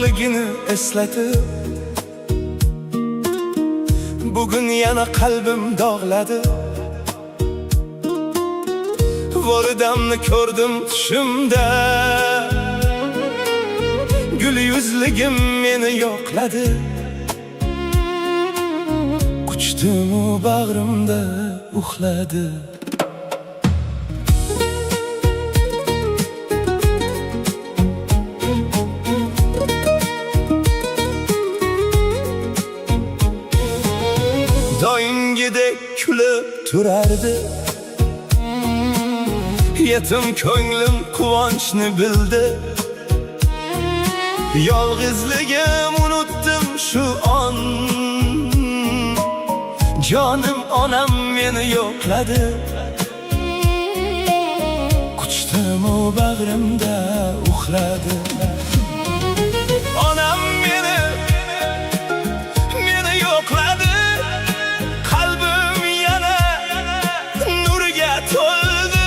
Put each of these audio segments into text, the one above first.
yo'qligini eslatib, bugun yana qalbim dog'ladi. Volidamni ko'rdim tushimda, gul yuzligim meni yo'qladi. Quchdim u bag'rimda uxladi. Doimgidek kulib turardi, yetim ko'nglim quvonchni bildi. Yolg'izligim unutdim shu on, jonim onam meni yo'qladi. Quchdim u bag'rimda uxladi. Onam meni yo'qladi. Qalbim yana nurga to'ldi.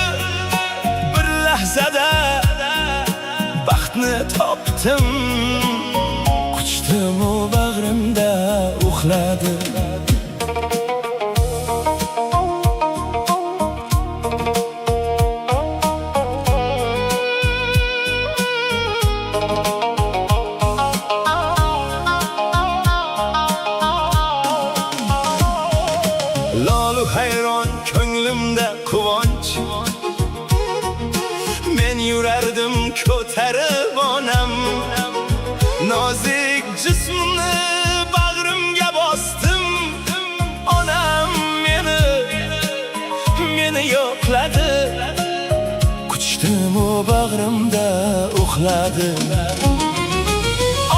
Bir lahzada baxtni topdim. Quchdim u bag'rimda uxladi. Lolu hayron ko'nglimda quvonch, men yurardim ko'tarib onam. Nozik jismini bag'rimga bosdim. Onam meni yo'qladi. Quchdim u bag'rimda uxladi.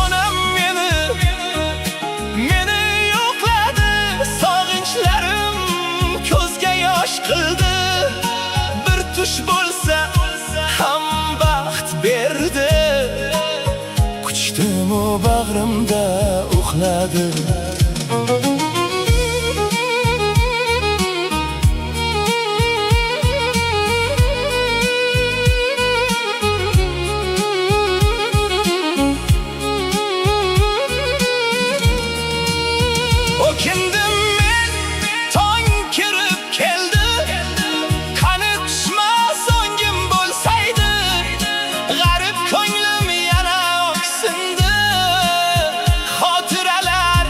Onam meni yo'qladi. Sog'inchlarim ko'zga yosh qildi. Bir tush bo'lsa ham baxt berdi. Quchdim u bag'rimda uxladi. O'kindim men, tong kirib keldi. Qani qushmas o'ngim bo'lsaydi, g'arib ko'nglim yana oqsindi. Xotiralar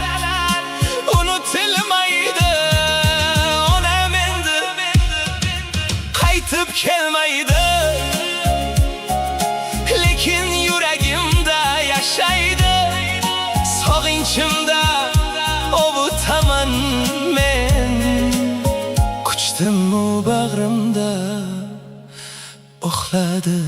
unutilmaydi. Onam endi qaytib kelmaydi. Lekin yuragimda yashaydi. Sog'inchimda ovutaman men. Quchdim u bag'rimda uxladi.